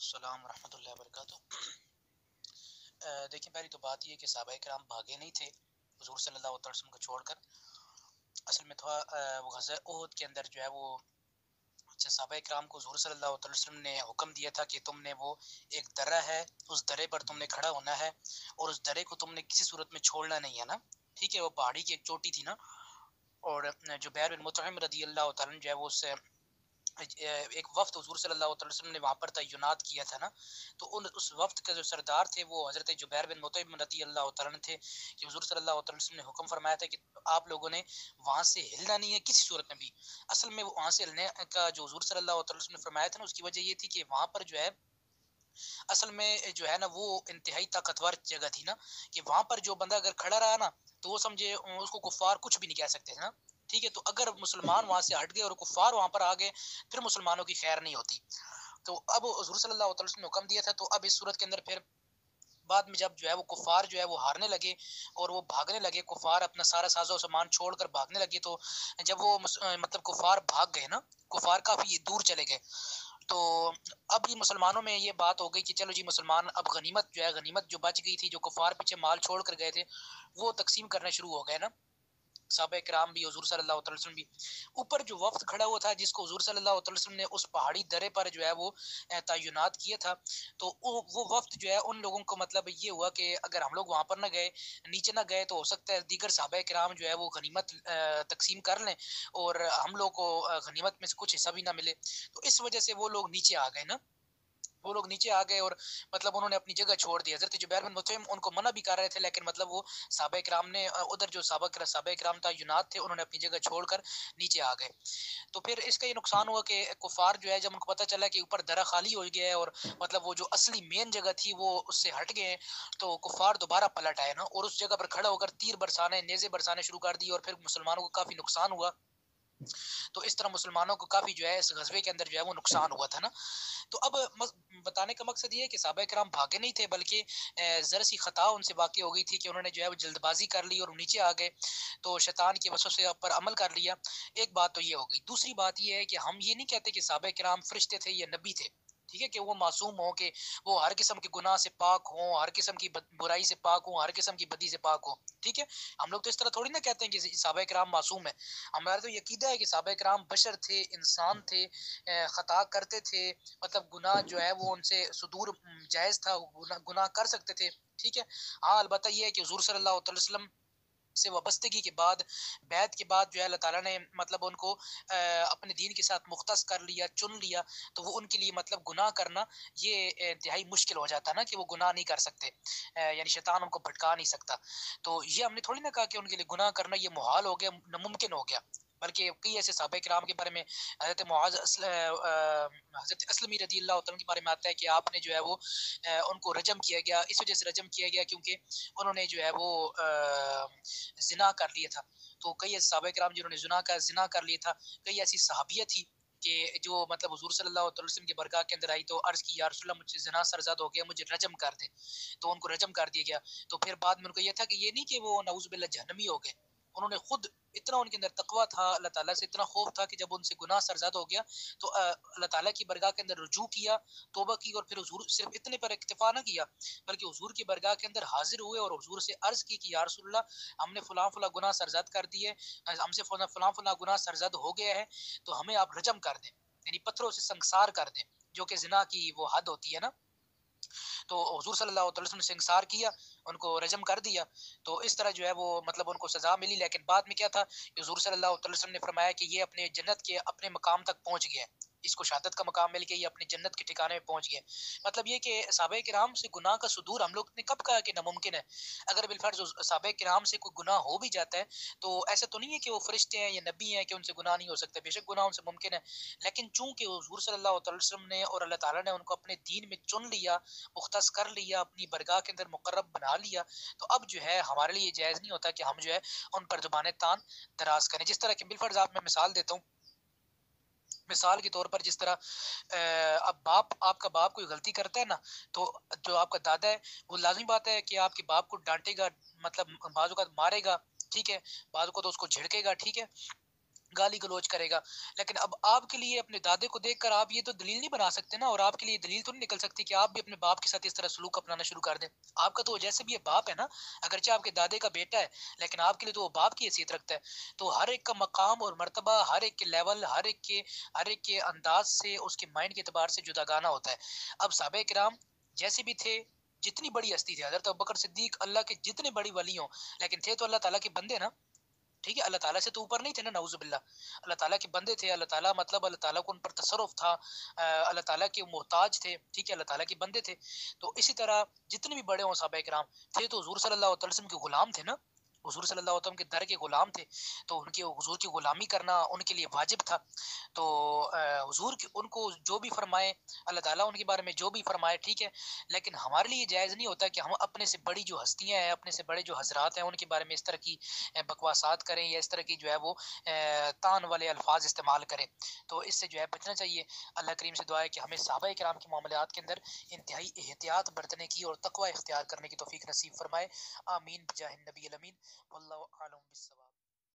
السلام ورحمۃ اللہ وبرکاتہ۔ دیکھیں، پہلی تو بات یہ کہ صحابہ کرام بھاگے نہیں تھے حضور صلی اللہ علیہ وسلم کو چھوڑ کر۔ اصل میں تھا وہ غزوہ احد کے اندر جو ہے وہ صحابہ کرام کو حضور صلی اللہ علیہ وسلم نے حکم دیا تھا کہ تم نے وہ ایک درہ ہے، اس درے پر تم نے کھڑا ہونا ہے اور اس درے کو تم نے کسی صورت میں چھوڑنا نہیں ہے نا، ٹھیک ہے۔ وہ پہاڑی کی ایک چوٹی تھی نا، اور جو جبیر بن مطعم رضی اللہ تعالیٰ جو ہے وہ اس ایک وفد حضور صلی اللہ علیہ وسلم نے وہاں پر تعینات کیا تھا نا، تو اس وفد کا جو سردار تھے وہ حضرت جبیر بن مطعم رضی اللہ تعالیٰ تھے، کہ حضور صلی اللہ علیہ وسلم نے حکم فرمایا تھا کہ آپ لوگوں نے وہاں سے ہلنا نہیں ہے کسی صورت میں بھی۔ اصل میں وہاں سے ہلنے کا جو حضور صلی اللہ علیہ وسلم نے فرمایا تھا نا، اس کی وجہ یہ تھی کہ وہاں پر جو ہے اصل میں جو ہے نا وہ انتہائی طاقتور جگہ تھی نا، کہ وہاں پر جو بندہ اگر کھڑا رہا نا تو وہ سمجھے اس کو کفار کچھ بھی نہیں کہہ سکتے تھے نا، ٹھیک ہے۔ تو اگر مسلمان وہاں سے ہٹ گئے اور کفار وہاں پر آ گئے پھر مسلمانوں کی خیر نہیں ہوتی۔ تو اب حضور صلی اللہ علیہ وسلم نے حکم دیا تھا، تو اب اس صورت کے اندر پھر بعد میں جب جو ہے وہ کفار جو ہے وہ ہارنے لگے اور وہ بھاگنے لگے، کفار اپنا سارا ساز و سامان چھوڑ کر بھاگنے لگے، تو جب وہ مطلب کفار بھاگ گئے نا، کفار کافی دور چلے گئے، تو اب یہ مسلمانوں میں یہ بات ہو گئی کہ چلو جی مسلمان اب غنیمت جو ہے، غنیمت جو بچ گئی تھی، جو کفار پیچھے مال چھوڑ کر گئے تھے، وہ تقسیم کرنے شروع ہو گئے نا، صحابہ کرام بھی حضور صلی اللہ علیہ وسلم بھی۔ اوپر جو وفد کھڑا ہوا تھا جس کو حضور صلی اللہ علیہ وسلم نے اس پہاڑی درے پر جو ہے وہ تعینات کیا تھا، تو وہ وفد جو ہے ان لوگوں کو مطلب یہ ہوا کہ اگر ہم لوگ وہاں پر نہ گئے، نیچے نہ گئے، تو ہو سکتا ہے دیگر صحابہ کرام جو ہے وہ غنیمت تقسیم کر لیں اور ہم لوگ کو غنیمت میں سے کچھ حصہ بھی نہ ملے، تو اس وجہ سے وہ لوگ نیچے آ گئے نا، وہ لوگ نیچے آ گئے اور مطلب انہوں نے اپنی جگہ چھوڑ دی۔ حضرت جبیر بن مطعم ان کو منع بھی کر رہے تھے، لیکن مطلب وہ صحابہ کرام نے ادھر جو صحابہ کرام تعینات تھے انہوں نے اپنی جگہ چھوڑ کر نیچے آ گئے۔ تو پھر اس کا یہ نقصان ہوا کہ کفار جو ہے جب ان کو پتہ چلا کہ اوپر درہ خالی ہو گیا ہے اور مطلب وہ جو اصلی مین جگہ تھی وہ اس سے ہٹ گئے ہیں، تو کفار دوبارہ پلٹ آئے نا، اور اس جگہ پر کھڑا ہو کر تیر برسانے، نیزے برسانے شروع کر دی، اور پھر مسلمانوں کو کافی نقصان ہوا۔ تو اس طرح مسلمانوں کو کافی جو ہے اس غزوے کے اندر جو ہے وہ نقصان ہوا تھا نا۔ تو اب بتانے کا مقصد یہ ہے کہ صحابہ کرام بھاگے نہیں تھے، بلکہ ذرا سی خطا ان سے واقع ہو گئی تھی کہ انہوں نے جو ہے وہ جلد بازی کر لی اور نیچے آ گئے، تو شیطان کے وسوسے پر عمل کر لیا۔ ایک بات تو یہ ہو گئی۔ دوسری بات یہ ہے کہ ہم یہ نہیں کہتے کہ صحابہ کرام فرشتے تھے یا نبی تھے، ٹھیک ہے، کہ وہ معصوم ہوں، کہ وہ ہر قسم کے گناہ سے پاک ہوں، ہر قسم کی برائی سے پاک ہوں، ہر قسم کی بدی سے پاک ہوں، ٹھیک ہے۔ ہم لوگ تو اس طرح تھوڑی نہ کہتے ہیں کہ صحابہ کرام معصوم ہیں۔ ہمارا تو عقیدہ ہے کہ صحابہ کرام بشر تھے، انسان تھے، خطا کرتے تھے، مطلب گناہ جو ہے وہ ان سے صدور جائز تھا، گناہ کر سکتے تھے، ٹھیک ہے۔ ہاں البتہ یہ ہے کہ حضور صلی اللہ علیہ وسلم سے وابستگی کے بعد، بیعت کے بعد جو ہے اللہ تعالیٰ نے مطلب ان کو اپنے دین کے ساتھ مختص کر لیا، چن لیا، تو وہ ان کے لیے مطلب گناہ کرنا یہ انتہائی مشکل ہو جاتا نا، کہ وہ گناہ نہیں کر سکتے، یعنی شیطان ان کو بھٹکا نہیں سکتا۔ تو یہ ہم نے تھوڑی نہ کہا کہ ان کے لیے گناہ کرنا یہ محال ہو گیا، ناممکن ہو گیا، بلکہ کئی ایسے صحابہ کرام کے بارے میں حضرت معاذ حضرت اسلمی رضی اللہ عنہ کے بارے میں آتا ہے کہ آپ نے جو ہے وہ ان کو رجم کیا گیا، اس وجہ سے رجم کیا گیا کیونکہ انہوں نے جو ہے وہ زنا کر لیا تھا۔ تو کئی ایسے صحابہ کرام جنہوں نے زنا کر لیا تھا، کئی ایسی صحابیہ تھی کہ جو مطلب حضور صلی اللہ علیہ وسلم کے برگاہ کے اندر آئی تو عرض کی یا رسول اللہ مجھ سے زنا سرزد ہو گیا، مجھے رجم کر دے، تو ان کو رجم کر دیا گیا۔ تو پھر بعد میں ان کو یہ تھا کہ یہ نہیں کہ وہ نعوذ باللہ جہنمی ہو گئے، انہوں نے خود اتنا ان کے اندر تقویٰ تھا، اللہ تعالیٰ سے اتنا خوف تھا کہ جب ان سے گناہ سرزد ہو گیا تو اللہ تعالیٰ کی برگاہ کے اندر رجوع کیا، توبہ کی، اور پھر حضور صرف اتنے پر اکتفا نہ کیا بلکہ حضور کی برگاہ کے اندر حاضر ہوئے اور حضور سے عرض کی کہ یا رسول اللہ ہم نے فلاں فلاں گناہ سرزد کر دیے، ہم سے فلاں فلاں گناہ سرزد ہو گیا ہے، تو ہمیں آپ رجم کر دیں، یعنی پتھروں سے سنگسار کر دیں، جو کہ زنا کی وہ حد ہوتی ہے نا۔ تو حضور صلی اللہ علیہ وسلم نے سنگسار کیا، ان کو رجم کر دیا، تو اس طرح جو ہے وہ مطلب ان کو سزا ملی۔ لیکن بعد میں کیا تھا کہ حضور صلی اللہ علیہ وسلم نے فرمایا کہ یہ اپنے جنت کے اپنے مقام تک پہنچ گیا ہے، اس کو شہادت کا مقام مل گیا، یہ اپنے جنت کے ٹھکانے میں پہنچ گیا۔ مطلب یہ کہ صحابہ کرام سے گناہ کا صدور ہم لوگ نے کب کہا کہ ناممکن ہے؟ اگر بالفرض صحابہ کرام سے کوئی گناہ ہو بھی جاتا ہے تو ایسا تو نہیں ہے کہ وہ فرشتے ہیں یا نبی ہیں کہ ان سے گناہ نہیں ہو سکتا، بے شک گناہ ان سے ممکن ہے، لیکن چونکہ حضور صلی اللہ علیہ وسلم نے اور اللہ تعالیٰ نے ان کو اپنے دین میں چن لیا، مختص کر لیا، اپنی برگاہ کے اندر مقرب بنا لیا، تو اب جو ہے ہمارے لیے جائز نہیں ہوتا کہ ہم جو ہے ان پر زبان تان دراز کریں۔ جس طرح کہ بالفرض آپ میں مثال دیتا ہوں، مثال کے طور پر جس طرح اب آپ کا باپ کوئی غلطی کرتا ہے نا، تو جو آپ کا دادا ہے وہ لازمی بات ہے کہ آپ کے باپ کو ڈانٹے گا، مطلب بعض اوقات مارے گا، ٹھیک ہے، بعض اوقات اس کو جھڑکے گا، ٹھیک ہے، گالی گلوچ کرے گا. لیکن اب آپ کے لیے اپنے دادے کو دیکھ کر آپ یہ تو دلیل نہیں بنا سکتے نا, اور آپ کے لیے دلیل تو نہیں نکل سکتی کہ آپ بھی اپنے باپ کے ساتھ اس طرح سلوک اپنانا شروع کر دیں. آپ کا تو جیسے بھی یہ باپ ہے نا, اگرچہ آپ کے دادے کا بیٹا ہے, لیکن آپ کے لیے تو وہ باپ کی حیثیت رکھتا ہے. تو ہر ایک کا مقام اور مرتبہ, ہر ایک کے لیول, ہر ایک کے انداز سے, اس کے مائنڈ کے اعتبار سے جدا گانا ہوتا ہے. اب صحابہ کرام جیسے بھی تھے, جتنی بڑی ہستی تھے, حضرت ابوبکر صدیق اللہ کے جتنے بڑی ولی ہوں, لیکن تھے تو اللہ تعالیٰ کے بندے نا. ٹھیک ہے, اللہ تعالیٰ سے تو اوپر نہیں تھے نا, نعوذ باللہ. اللہ تعالیٰ کے بندے تھے, اللہ تعالیٰ مطلب اللہ تعالیٰ کو ان پر تصرف تھا, اللہ تعالیٰ کے محتاج تھے. ٹھیک ہے, اللہ تعالیٰ کے بندے تھے. تو اسی طرح جتنے بھی بڑے ہوں صحابہ کرام تھے تو حضور صلی اللہ علیہ وسلم کے غلام تھے نا, حضور صلی اللہ علیہ وسلم کے در کے غلام تھے. تو ان کے حضور کی غلامی کرنا ان کے لیے واجب تھا. تو حضور ان کو جو بھی فرمائے اللہ تعالیٰ, ان کے بارے میں جو بھی فرمائے, ٹھیک ہے. لیکن ہمارے لیے جائز نہیں ہوتا کہ ہم اپنے سے بڑی جو ہستیاں ہیں, اپنے سے بڑے جو حضرات ہیں, ان کے بارے میں اس طرح کی بکواسات کریں, یا اس طرح کی جو ہے وہ تان والے الفاظ استعمال کریں. تو اس سے جو ہے بچنا چاہیے. اللہ کریم سے دعا ہے کہ ہمیں صحابہ کرام کے معاملات کے اندر انتہائی احتیاط برتنے کی اور تقوی اختیار کرنے کی توفیق نصیب فرمائے. آمین بجاہ النبی الامین. واللہ اعلم بالصواب.